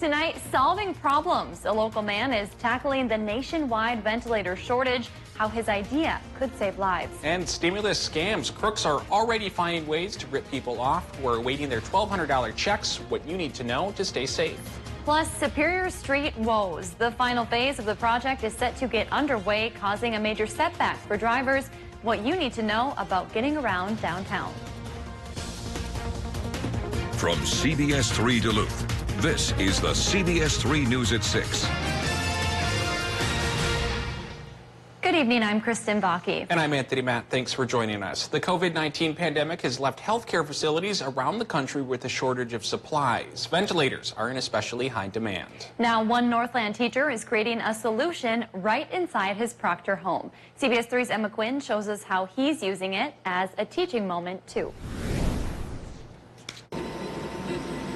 Tonight, solving problems. A local man is tackling the nationwide ventilator shortage, how his idea could save lives. And stimulus scams. Crooks are already finding ways to rip people off who are awaiting their $1,200 checks. What you need to know to stay safe. Plus, Superior Street woes. The final phase of the project is set to get underway, causing a major setback for drivers. What you need to know about getting around downtown. From CBS3 Duluth, this is the CBS3 News at 6. Good evening, I'm Kristen Bakke. And I'm Anthony Matt. Thanks for joining us. The COVID-19 pandemic has left healthcare facilities around the country with a shortage of supplies. Ventilators are in especially high demand. Now, one Northland teacher is creating a solution right inside his Proctor home. CBS 3's Emma Quinn shows us how he's using it as a teaching moment, too.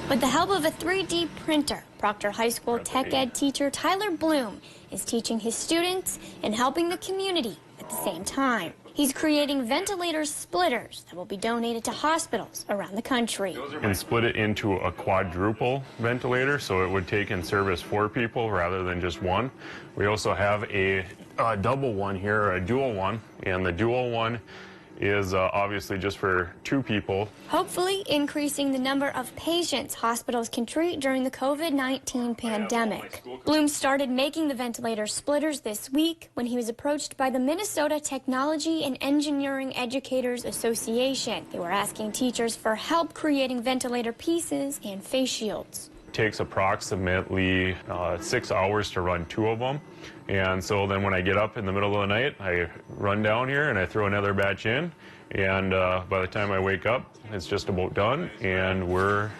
With the help of a 3D printer, Proctor High School tech ed teacher Tyler Bloom is teaching his students and helping the community at the same time. He's creating ventilator splitters that will be donated to hospitals around the country. And split it into a quadruple ventilator, so it would take in service 4 people rather than just one. We also have a double one here, a dual one, and the dual one is obviously just for 2 people. Hopefully increasing the number of patients hospitals can treat during the COVID-19 pandemic. Bloom started making the ventilator splitters this week when he was approached by the Minnesota Technology and Engineering Educators Association. They were asking teachers for help creating ventilator pieces and face shields. It takes approximately 6 hours to run 2 of them. And so then when I get up in the middle of the night, I run down here and I throw another batch in. And by the time I wake up, it's just about done. And we're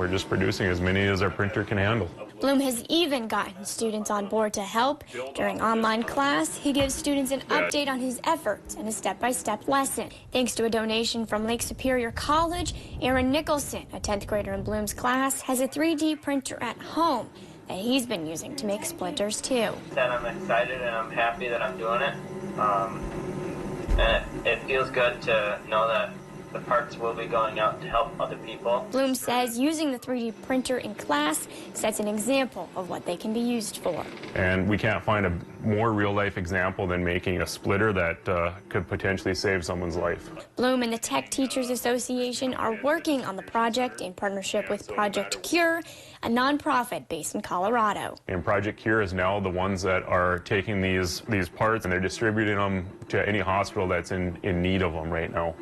just producing as many as our printer can handle. Bloom has even gotten students on board to help. During online class, he gives students an update on his efforts and a step-by-step lesson. Thanks to a donation from Lake Superior College, Aaron Nicholson, a 10th grader in Bloom's class, has a 3D printer at home that he's been using to make splinters too. I'm excited and I'm happy that I'm doing it. And it feels good to know that the parts will be going out to help other people. Bloom says using the 3D printer in class sets an example of what they can be used for. And we can't find a more real-life example than making a splitter that could potentially save someone's life. Bloom and the Tech Teachers Association are working on the project in partnership with Project Cure, a nonprofit based in Colorado. And Project Cure is now the ones that are taking these parts and they're distributing them to any hospital that's in need of them right now.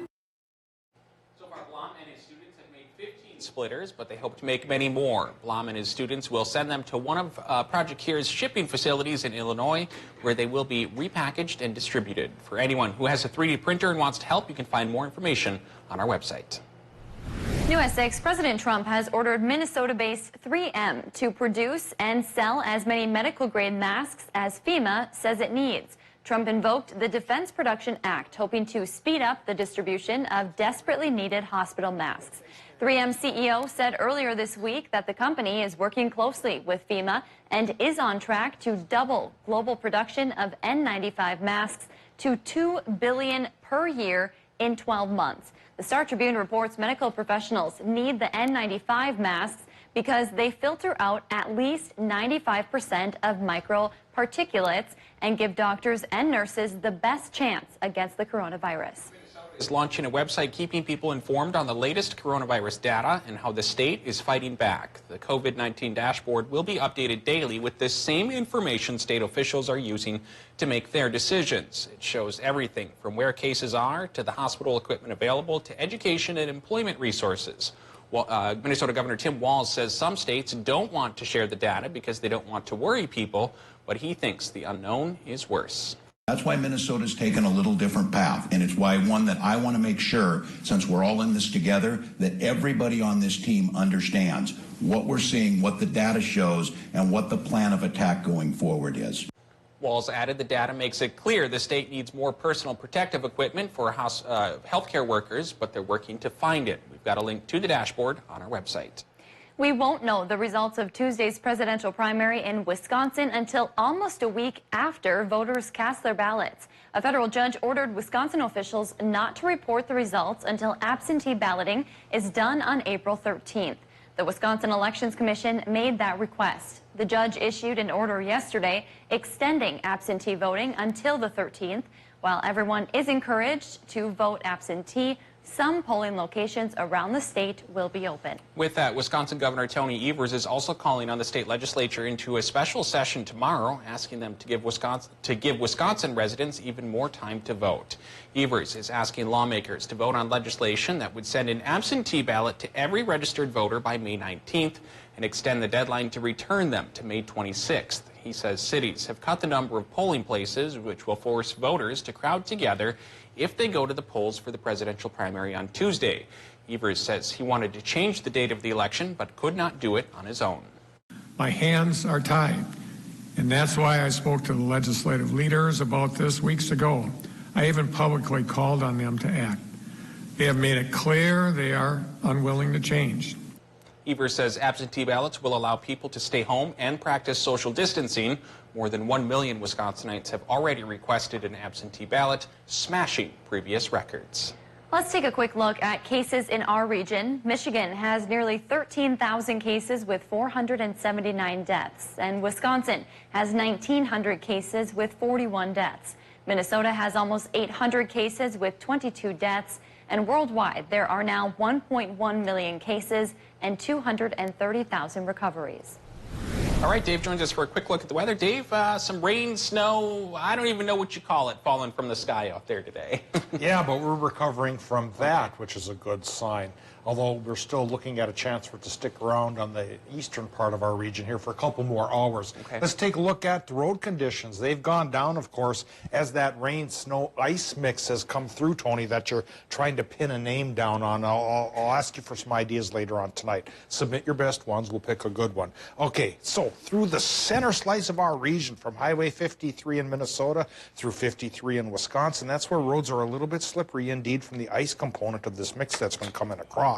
Splitters, but they hope to make many more. Blom and his students will send them to one of Project Cure's shipping facilities in Illinois, where they will be repackaged and distributed. For anyone who has a 3D printer and wants to help, you can find more information on our website. New at 6, President Trump has ordered Minnesota-based 3M to produce and sell as many medical-grade masks as FEMA says it needs. Trump invoked the Defense Production Act, hoping to speed up the distribution of desperately needed hospital masks. 3M CEO said earlier this week that the company is working closely with FEMA and is on track to double global production of N95 masks to 2 billion per year in 12 months. The Star Tribune reports medical professionals need the N95 masks because they filter out at least 95% of microparticulates and give doctors and nurses the best chance against the coronavirus. Is launching a website keeping people informed on the latest coronavirus data and how the state is fighting back. The COVID-19 dashboard will be updated daily with the same information state officials are using to make their decisions. It shows everything from where cases are to the hospital equipment available to education and employment resources. Well, Minnesota Governor Tim Walz says some states don't want to share the data because they don't want to worry people, but he thinks the unknown is worse. That's why Minnesota's taken a little different path, and it's why one that I want to make sure, since we're all in this together, that everybody on this team understands what we're seeing, what the data shows, and what the plan of attack going forward is. Walz added the data makes it clear the state needs more personal protective equipment for healthcare workers, but they're working to find it. We've got a link to the dashboard on our website. We won't know the results of Tuesday's presidential primary in Wisconsin until almost a week after voters cast their ballots. A federal judge ordered Wisconsin officials not to report the results until absentee balloting is done on April 13th. The Wisconsin Elections Commission made that request. The judge issued an order yesterday extending absentee voting until the 13th. While everyone is encouraged to vote absentee, some polling locations around the state will be open. With that, Wisconsin Governor Tony Evers is also calling on the state legislature into a special session tomorrow, asking them to give Wisconsin residents even more time to vote. Evers is asking lawmakers to vote on legislation that would send an absentee ballot to every registered voter by May 19th and extend the deadline to return them to May 26th. He says cities have cut the number of polling places, which will force voters to crowd together if they go to the polls for the presidential primary on Tuesday. Evers says he wanted to change the date of the election, but could not do it on his own. My hands are tied, and that's why I spoke to the legislative leaders about this weeks ago. I even publicly called on them to act. They have made it clear they are unwilling to change. Evers says absentee ballots will allow people to stay home and practice social distancing. More than 1 million Wisconsinites have already requested an absentee ballot, smashing previous records. Let's take a quick look at cases in our region. Michigan has nearly 13,000 cases with 479 deaths, and Wisconsin has 1,900 cases with 41 deaths. Minnesota has almost 800 cases with 22 deaths, and worldwide there are now 1.1 million cases and 230,000 recoveries. All right, Dave joins us for a quick look at the weather. Dave, some rain, snow, I don't even know what you call it, falling from the sky out there today. Yeah, but we're recovering from that, which is a good sign. Although we're still looking at a chance for it to stick around on the eastern part of our region here for a couple more hours. Okay. Let's take a look at the road conditions. They've gone down, of course, as that rain, snow, ice mix has come through, Tony, that you're trying to pin a name down on. I'll ask you for some ideas later on tonight. Submit your best ones. We'll pick a good one. Okay, so through the center slice of our region, from Highway 53 in Minnesota through 53 in Wisconsin, that's where roads are a little bit slippery indeed from the ice component of this mix that's been coming across.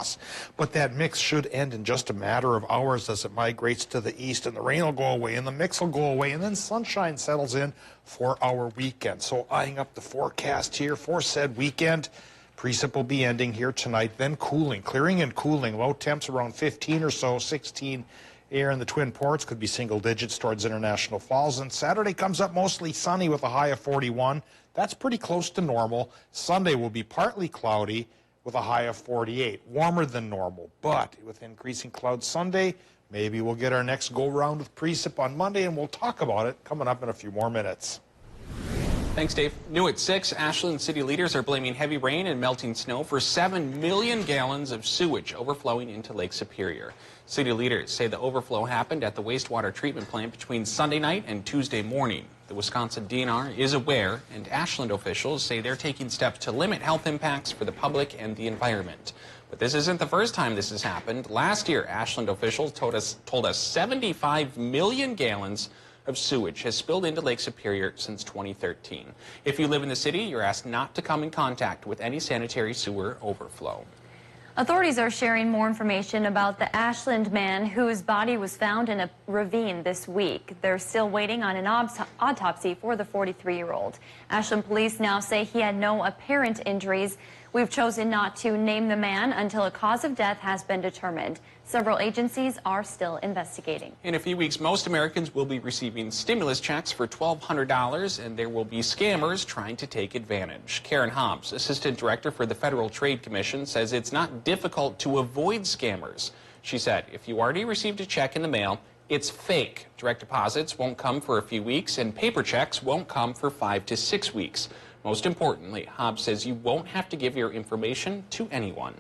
But that mix should end in just a matter of hours as it migrates to the east, and the rain will go away and the mix will go away, and then sunshine settles in for our weekend. So eyeing up the forecast here for said weekend, precip will be ending here tonight, then cooling, clearing and cooling, low temps around 15 or so, 16 here in the Twin Ports, could be single digits towards International Falls. And Saturday comes up mostly sunny with a high of 41. That's pretty close to normal. Sunday will be partly cloudy with a high of 48, warmer than normal. But with increasing clouds Sunday, maybe we'll get our next go-round with precip on Monday, and we'll talk about it coming up in a few more minutes. Thanks, Dave. New at 6, Ashland city leaders are blaming heavy rain and melting snow for 7 million gallons of sewage overflowing into Lake Superior. City leaders say the overflow happened at the wastewater treatment plant between Sunday night and Tuesday morning. The Wisconsin DNR is aware, and Ashland officials say they're taking steps to limit health impacts for the public and the environment. But this isn't the first time this has happened. Last year, Ashland officials told us 75 million gallons of sewage has spilled into Lake Superior since 2013. If you live in the city, you're asked not to come in contact with any sanitary sewer overflow. Authorities are sharing more information about the Ashland man whose body was found in a ravine this week. They're still waiting on an autopsy for the 43-year-old. Ashland police now say he had no apparent injuries. We've chosen not to name the man until a cause of death has been determined. Several agencies are still investigating. In a few weeks, most Americans will be receiving stimulus checks for $1,200, and there will be scammers trying to take advantage. Karen Hobbs, Assistant Director for the Federal Trade Commission, says it's not difficult to avoid scammers. She said, if you already received a check in the mail, it's fake. Direct deposits won't come for a few weeks, and paper checks won't come for 5 to 6 weeks. Most importantly, Hobbs says you won't have to give your information to anyone.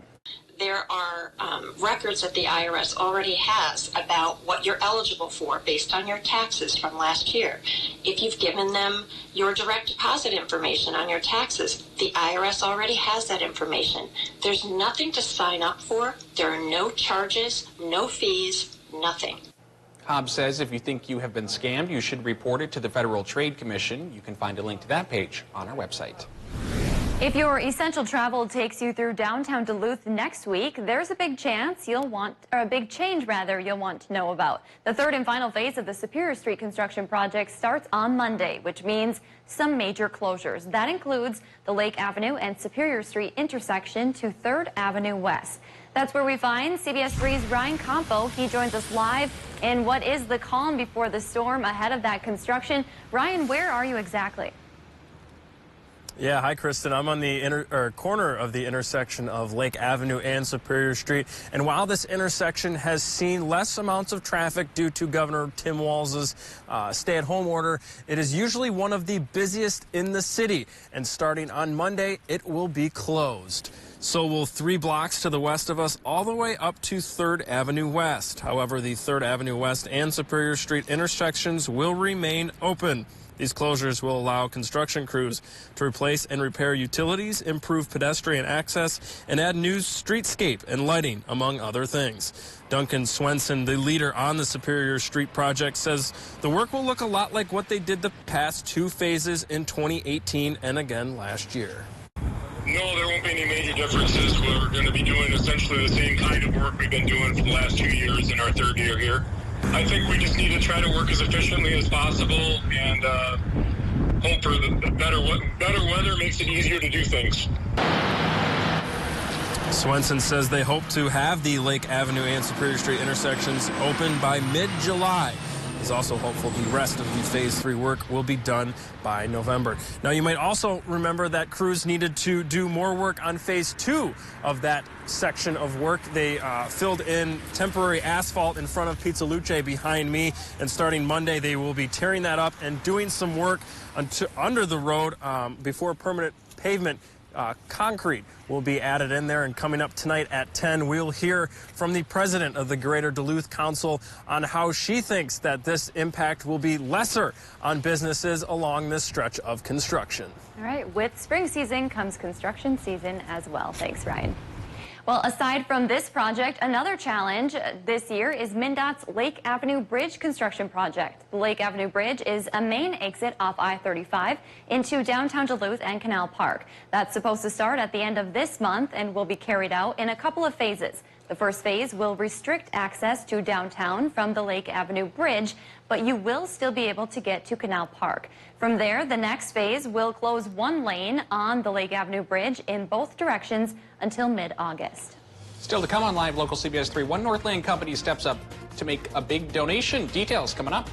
There are records that the IRS already has about what you're eligible for based on your taxes from last year. If you've given them your direct deposit information on your taxes, the IRS already has that information. There's nothing to sign up for. There are no charges, no fees, nothing. Hobbs says if you think you have been scammed, you should report it to the Federal Trade Commission. You can find a link to that page on our website. If your essential travel takes you through downtown Duluth next week, there's a big change you'll want to know about. The third and final phase of the Superior Street construction project starts on Monday, which means some major closures. That includes the Lake Avenue and Superior Street intersection to 3rd Avenue West. That's where we find CBS3's Ryan Campo. He joins us live in what is the calm before the storm ahead of that construction. Ryan, where are you exactly? Yeah, hi, Kristen. I'm on the corner of the intersection of Lake Avenue and Superior Street. And while this intersection has seen less amounts of traffic due to Governor Tim Walz's stay-at-home order, it is usually one of the busiest in the city. And starting on Monday, it will be closed. So will 3 blocks to the west of us all the way up to 3rd Avenue West. However, the 3rd Avenue West and Superior Street intersections will remain open. These closures will allow construction crews to replace and repair utilities, improve pedestrian access, and add new streetscape and lighting, among other things. Duncan Swenson, the leader on the Superior Street project, says the work will look a lot like what they did the past 2 phases in 2018 and again last year. No, there won't be any major differences. We're going to be doing essentially the same kind of work we've been doing for the last 2 years in our 3rd year here. I think we just need to try to work as efficiently as possible and hope for the better weather makes it easier to do things. Swenson says they hope to have the Lake Avenue and Superior Street intersections open by mid-July. He's also hopeful the rest of the Phase 3 work will be done by November. Now, you might also remember that crews needed to do more work on Phase 2 of that section of work. They filled in temporary asphalt in front of Pizza Luce behind me, and starting Monday, they will be tearing that up and doing some work under the road before permanent pavement. Concrete will be added in there, and coming up tonight at 10, we'll hear from the president of the Greater Duluth Council on how she thinks that this impact will be lesser on businesses along this stretch of construction. All right, with spring season comes construction season as well. Thanks, Ryan. Well, aside from this project, another challenge this year is MnDOT's Lake Avenue Bridge construction project. The Lake Avenue Bridge is a main exit off I-35 into downtown Duluth and Canal Park. That's supposed to start at the end of this month and will be carried out in a couple of phases. The first phase will restrict access to downtown from the Lake Avenue Bridge, but you will still be able to get to Canal Park. From there, the next phase will close 1 lane on the Lake Avenue Bridge in both directions until mid-August. Still to come on Live Local CBS 3, one Northland company steps up to make a big donation. Details coming up.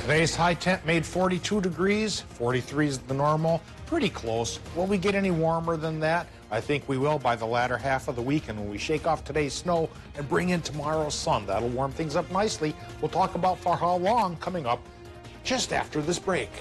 Today's high temp made 42 degrees, 43 is the normal, pretty close. Will we get any warmer than that? I think we will by the latter half of the week, and when we shake off today's snow and bring in tomorrow's sun, that'll warm things up nicely. We'll talk about for how long coming up just after this break.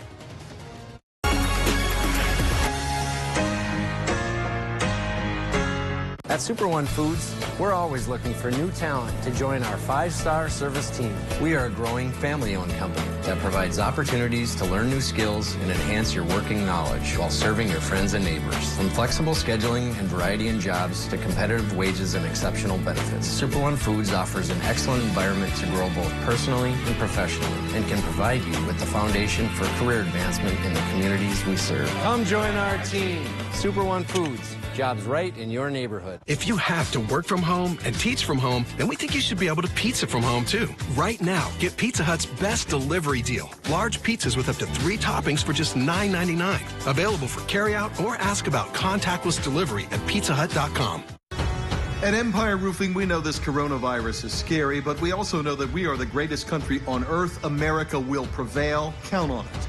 At Super One Foods, we're always looking for new talent to join our 5-star service team. We are a growing family-owned company that provides opportunities to learn new skills and enhance your working knowledge while serving your friends and neighbors. From flexible scheduling and variety in jobs to competitive wages and exceptional benefits, Super One Foods offers an excellent environment to grow both personally and professionally and can provide you with the foundation for career advancement in the communities we serve. Come join our team, Super One Foods. Jobs right in your neighborhood. If you have to work from home and teach from home, then we think you should be able to pizza from home too. Right now, get Pizza Hut's best delivery deal. Large pizzas with up to 3 toppings for just $9.99. Available for carryout or ask about contactless delivery at pizzahut.com. At Empire Roofing, we know this coronavirus is scary, but we also know that we are the greatest country on earth. America will prevail. Count on it.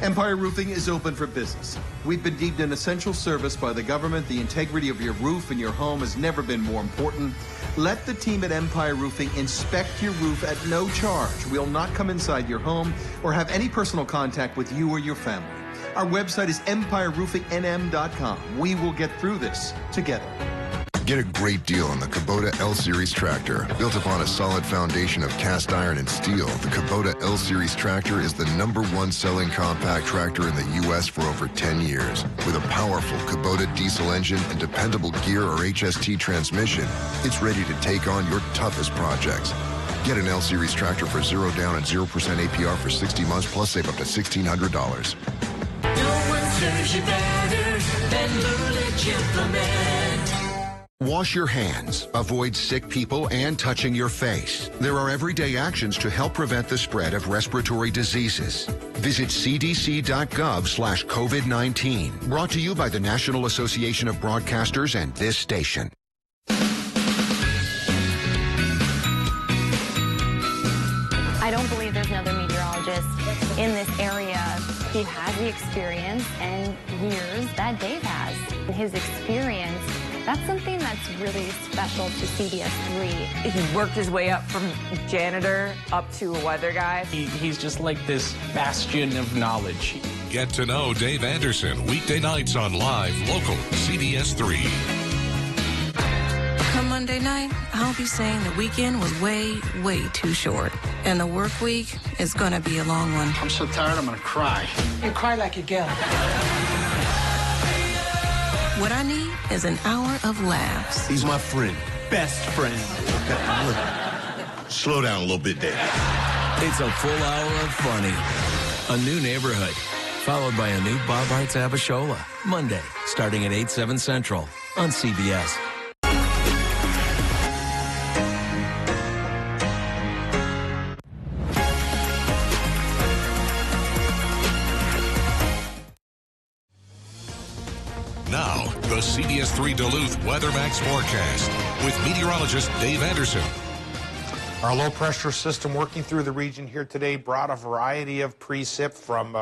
Empire Roofing is open for business. We've been deemed an essential service by the government. The integrity of your roof and your home has never been more important. Let the team at Empire Roofing inspect your roof at no charge. We'll not come inside your home or have any personal contact with you or your family. Our website is empireroofingnm.com. We will get through this together. Get a great deal on the Kubota L-Series tractor. Built upon a solid foundation of cast iron and steel, the Kubota L-Series tractor is the #1 selling compact tractor in the U.S. for over 10 years. With a powerful Kubota diesel engine and dependable gear or HST transmission, it's ready to take on your toughest projects. Get an L-Series tractor for 0 down and 0% APR for 60 months, plus save up to $1,600. serves you better than Lulich Implement. Wash your hands. Avoid sick people and touching your face. There are everyday actions to help prevent the spread of respiratory diseases. Visit cdc.gov/COVID-19. Brought to you by the National Association of Broadcasters and this station. I don't believe there's another meteorologist in this area who has the experience and years that Dave has. His experience, that's something that's really special to CBS3. He worked his way up from janitor up to a weather guy. He's just like this bastion of knowledge. Get to know Dave Anderson weekday nights on Live Local CBS3. Come Monday night, I'll be saying the weekend was way, way too short. And the work week is gonna be a long one. I'm so tired, I'm gonna cry. You cry like a gal. What I need is an hour of laughs. He's my friend, best friend. Okay, slow down a little bit, Dave. It's a full hour of funny. A new neighborhood, followed by a new Bob Hearts Abishola. Monday, starting at 8/7 Central on CBS. Now, the CBS3 Duluth Weather Max forecast with meteorologist Dave Anderson. Our low pressure system working through the region here today brought a variety of precip from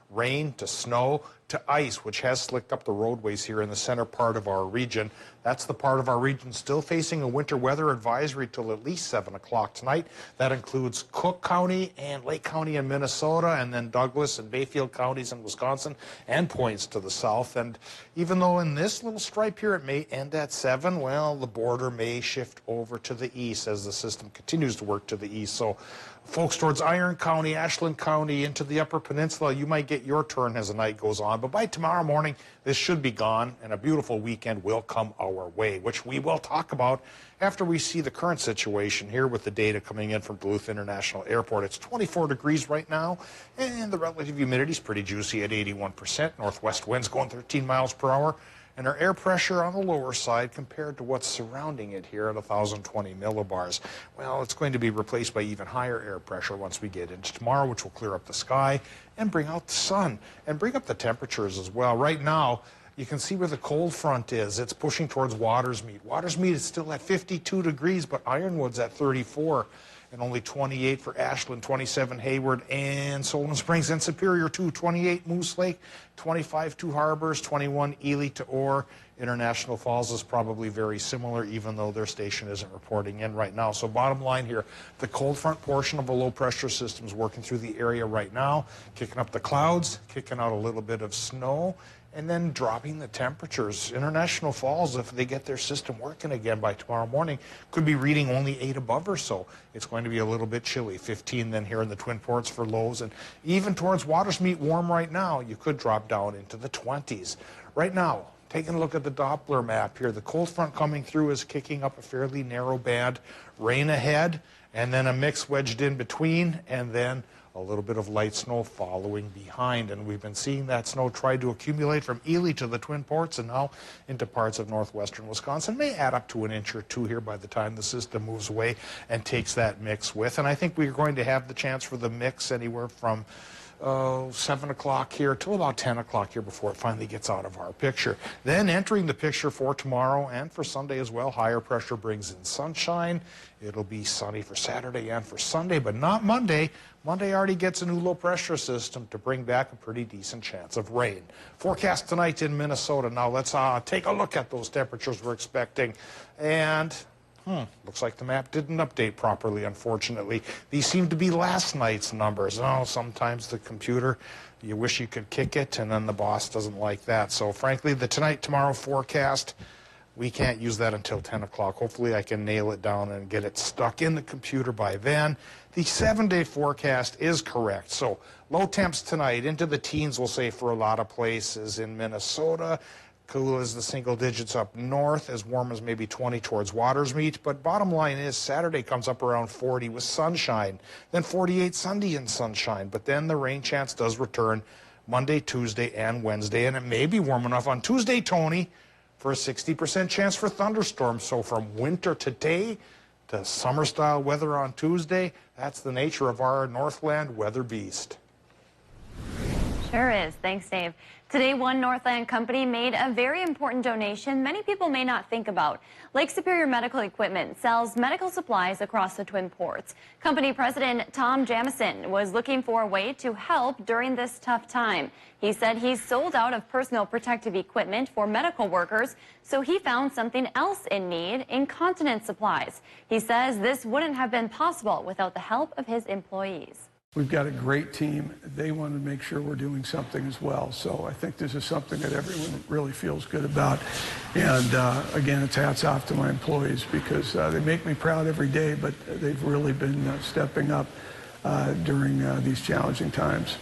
rain to snow to ice, which has slicked up the roadways here in the center part of our region. That's the part of our region still facing a winter weather advisory till at least 7 o'clock tonight. That includes Cook County and Lake County in Minnesota, and then Douglas and Bayfield counties in Wisconsin, and points to the south. And even though in this little stripe here it may end at 7, well, the border may shift over to the east as the system continues to work to the east. So folks towards Iron County, Ashland County, into the Upper Peninsula, you might get your turn as the night goes on. But by tomorrow morning, this should be gone, and a beautiful weekend will come our way, which we will talk about after we see the current situation here with the data coming in from Duluth International Airport. It's 24 degrees right now, and the relative humidity is pretty juicy at 81%. Northwest winds going 13 miles per hour. And our air pressure on the lower side compared to what's surrounding it here at 1,020 millibars. Well, it's going to be replaced by even higher air pressure once we get into tomorrow, which will clear up the sky and bring out the sun and bring up the temperatures as well. Right now, you can see where the cold front is. It's pushing towards Watersmeet. Watersmeet is still at 52 degrees, but Ironwood's at 34. And only 28 for Ashland, 27 Hayward and Solon Springs, and Superior too, 28 Moose Lake, 25 Two Harbors, 21 Ely to Orr. International Falls is probably very similar, even though their station isn't reporting in right now. So bottom line here, the cold front portion of a low pressure system is working through the area right now, kicking up the clouds, kicking out a little bit of snow, and then dropping the temperatures. International Falls, if they get their system working again by tomorrow morning, could be reading only 8 above or so. It's going to be a little bit chilly. 15 then here in the Twin Ports for lows, and even towards Watersmeet warm right now, you could drop down into the 20s. Right now, taking a look at the Doppler map here, the cold front coming through is kicking up a fairly narrow band. Rain ahead, and then a mix wedged in between, and then a little bit of light snow following behind. And we've been seeing that snow try to accumulate from Ely to the Twin Ports and now into parts of northwestern Wisconsin. May add up to an inch or two here by the time the system moves away and takes that mix with. And I think we're going to have the chance for the mix anywhere from 7 o'clock here till about 10 o'clock here before it finally gets out of our picture. Then entering the picture for tomorrow and for Sunday as well, higher pressure brings in sunshine. It'll be sunny for Saturday and for Sunday, but not Monday. Monday already gets a new low pressure system to bring back a pretty decent chance of rain. Forecast tonight in Minnesota. Now let's take a look at those temperatures we're expecting. And looks like the map didn't update properly, unfortunately. These seem to be last night's numbers. Oh, sometimes the computer, you wish you could kick it, and then the boss doesn't like that. So frankly, the tonight-tomorrow forecast, we can't use that until 10 o'clock. Hopefully I can nail it down and get it stuck in the computer by then. The 7-day forecast is correct. So low temps tonight into the teens, we'll say, for a lot of places in Minnesota. Cool as the single digits up north, as warm as maybe 20 towards Watersmeet. But bottom line is Saturday comes up around 40 with sunshine. Then 48 Sunday in sunshine. But then the rain chance does return Monday, Tuesday, and Wednesday, and it may be warm enough on Tuesday, Tony, for a 60% chance for thunderstorms. So from winter today to summer-style weather on Tuesday, that's the nature of our Northland weather beast. Sure is. Thanks, Dave. Today, one Northland company made a very important donation many people may not think about. Lake Superior Medical Equipment sells medical supplies across the Twin Ports. Company president Tom Jamison was looking for a way to help during this tough time. He said he's sold out of personal protective equipment for medical workers, so he found something else in need: incontinence supplies. He says this wouldn't have been possible without the help of his employees. We've got a great team. They want to make sure we're doing something as well. So I think this is something that everyone really feels good about. And again, it's hats off to my employees, because they make me proud every day, but they've really been stepping up during these challenging times.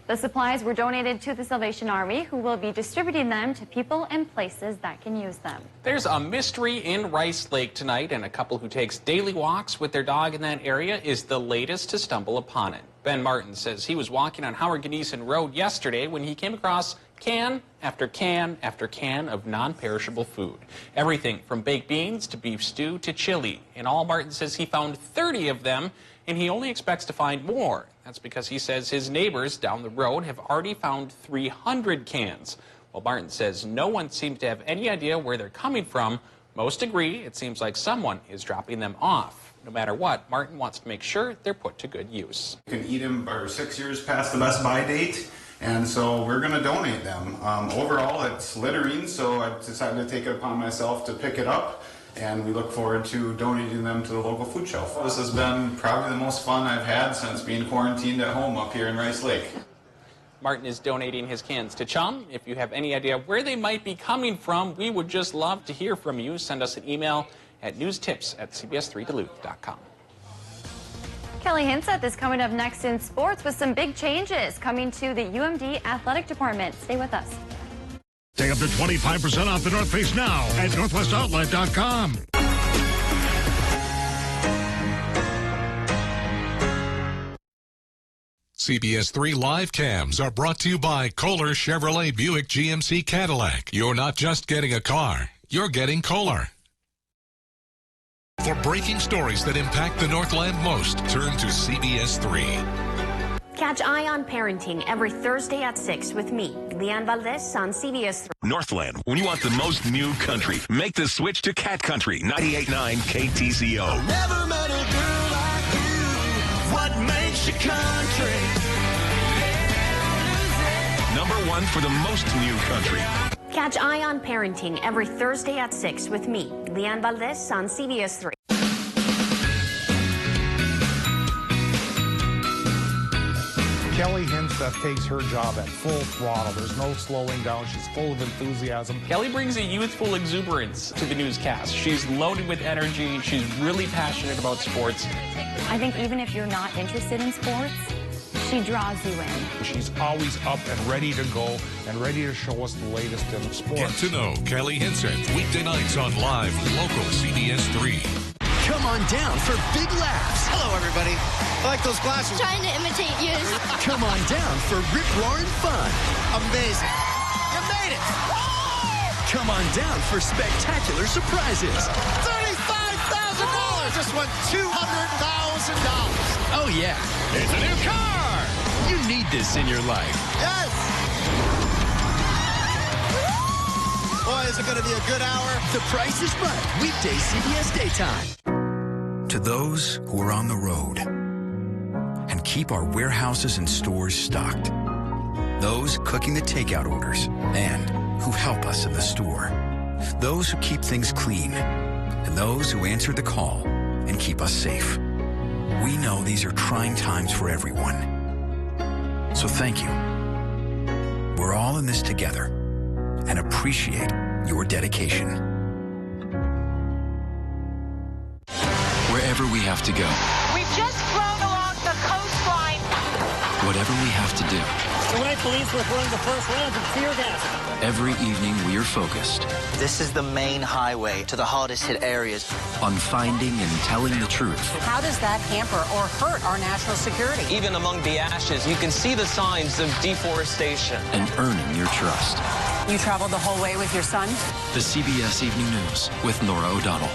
The supplies were donated to the Salvation Army, who will be distributing them to people and places that can use them. There's a mystery in Rice Lake tonight, and a couple who takes daily walks with their dog in that area is the latest to stumble upon it. Ben Martin says he was walking on Howard Ganeson Road yesterday when he came across can after can after can of non-perishable food. Everything from baked beans to beef stew to chili. In all, Martin says he found 30 of them, and he only expects to find more. That's because he says his neighbors down the road have already found 300 cans. While Martin says no one seems to have any idea where they're coming from, most agree it seems like someone is dropping them off. No matter what, Martin wants to make sure they're put to good use. You can eat them or 6 years past the best buy date, and so we're going to donate them. Overall, it's littering, so I decided to take it upon myself to pick it up, and we look forward to donating them to the local food shelf. This has been probably the most fun I've had since being quarantined at home up here in Rice Lake. Martin is donating his cans to Chum. If you have any idea where they might be coming from, we would just love to hear from you. Send us an email at newstips@cbs3duluth.com. Kelly Hinseth is coming up next in sports with some big changes coming to the UMD athletic department. Stay with us. Stay up to 25% off the North Face now at northwestoutlet.com. CBS3 live cams are brought to you by Kohler Chevrolet Buick GMC Cadillac. You're not just getting a car, you're getting Kohler. For breaking stories that impact the Northland most, turn to CBS3. Catch Eye on Parenting every Thursday at 6 with me, Leanne Valdez, on CBS3. Northland, when you want the most new country, make the switch to Cat Country 98.9 KTCO. Never met a girl like you. What makes you country? #1 for the most new country. Catch Eye on Parenting every Thursday at 6 with me, Leanne Valdez, on CBS3. Kelly Hinseth takes her job at full throttle. There's no slowing down. She's full of enthusiasm. Kelly brings a youthful exuberance to the newscast. She's loaded with energy. She's really passionate about sports. I think even if you're not interested in sports, she draws you in. She's always up and ready to go and ready to show us the latest in sports. Get to know Kelly Hinseth weekday nights on live local CBS3. Come on down for big laughs. Hello, everybody. I like those glasses. Trying to imitate you. Come on down for rip-roaring fun. Amazing. You made it. Come on down for spectacular surprises. $35,000. Just won $200,000. Oh, yeah. It's a new car. You need this in your life. Yes. Boy, is it going to be a good hour. The Price is Right. Weekday CBS Daytime. To those who are on the road and keep our warehouses and stores stocked, those cooking the takeout orders and who help us in the store, those who keep things clean, and those who answer the call and keep us safe. We know these are trying times for everyone. So thank you. We're all in this together and appreciate your dedication. Wherever we have to go, We've just flown along the coastline. whatever we have to do. Tonight, police were throwing the first rounds of tear gas. Every evening, we are focused This is the main highway to the hardest hit areas. on finding and telling the truth. How does that hamper or hurt our national security? Even among the ashes, you can see the signs of deforestation. And earning your trust. You traveled the whole way with your son? The CBS Evening News with Nora O'Donnell.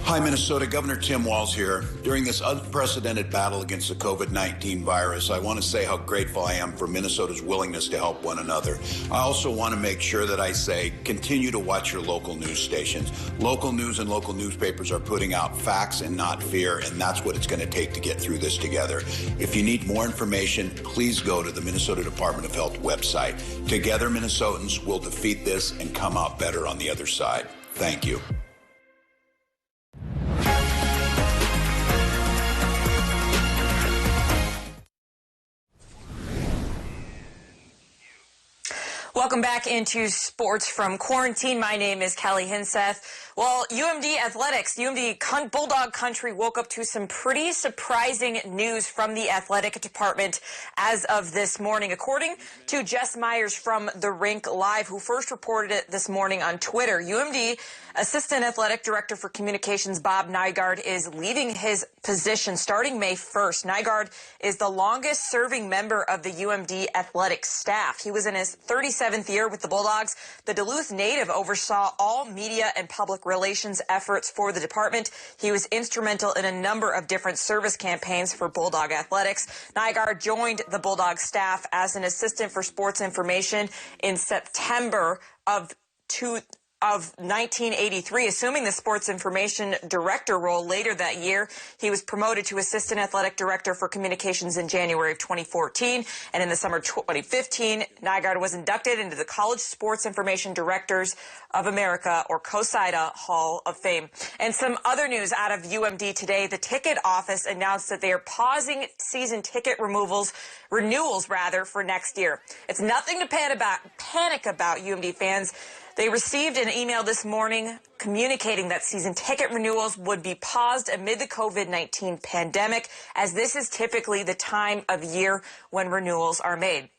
Hi, Minnesota. Governor Tim Walz here. During this unprecedented battle against the COVID-19 virus, I want to say how grateful I am for Minnesota's willingness to help one another. I also want to make sure that I say, continue to watch your local news stations. Local news and local newspapers are putting out facts and not fear, and that's what it's going to take to get through this together. If you need more information, please go to the Minnesota Department of Health website. Together, Minnesotans will defeat this and come out better on the other side. Thank you. Welcome back into Sports from Quarantine. My name is Kelly Hinseth. Well, UMD Athletics, UMD Bulldog Country woke up to some pretty surprising news from the athletic department as of this morning. According to Jess Myers from The Rink Live, who first reported it this morning on Twitter, UMD Assistant Athletic Director for Communications Bob Nygaard is leaving his position starting May 1st. Nygaard is the longest serving member of the UMD athletic staff. He was in his 37th year with the Bulldogs. The Duluth native oversaw all media and public relations efforts for the department. He was instrumental in a number of different service campaigns for Bulldog athletics. Nygaard joined the Bulldog staff as an assistant for sports information in September of 1983, assuming the sports information director role later that year. He was promoted to assistant athletic director for communications in January of 2014. And in the summer of 2015, Nygaard was inducted into the College Sports Information Directors of America, or COSIDA, Hall of Fame. And some other news out of UMD today. The ticket office announced that they are pausing season ticket renewals for next year. It's nothing to panic about, UMD fans. They received an email this morning communicating that season ticket renewals would be paused amid the COVID-19 pandemic, as this is typically the time of year when renewals are made.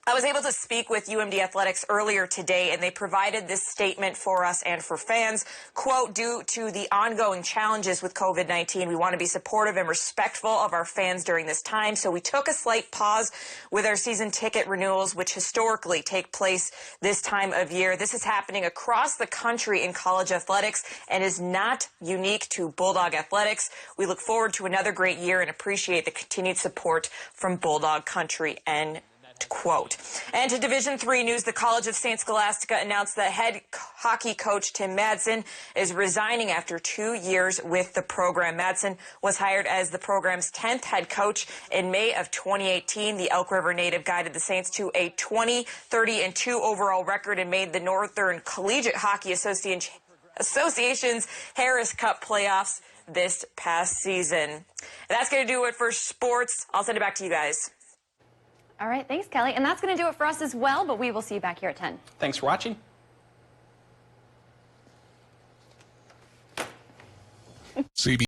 I was able to speak with UMD Athletics earlier today, and they provided this statement for us and for fans. Quote, due to the ongoing challenges with COVID-19, we want to be supportive and respectful of our fans during this time. So we took a slight pause with our season ticket renewals, which historically take place this time of year. This is happening across the country in college athletics and is not unique to Bulldog athletics. We look forward to another great year and appreciate the continued support from Bulldog Country, and quote. And to Division III news, the College of St. Scholastica announced that head hockey coach Tim Madsen is resigning after 2 years with the program. Madsen was hired as the program's 10th head coach in May of 2018. The Elk River native guided the Saints to a 20-30-2 overall record and made the Northern Collegiate Hockey Association's Harris Cup playoffs this past season. And that's going to do it for sports. I'll send it back to you guys. All right, thanks, Kelly. And that's going to do it for us as well, but we will see you back here at 10. Thanks for watching. CBS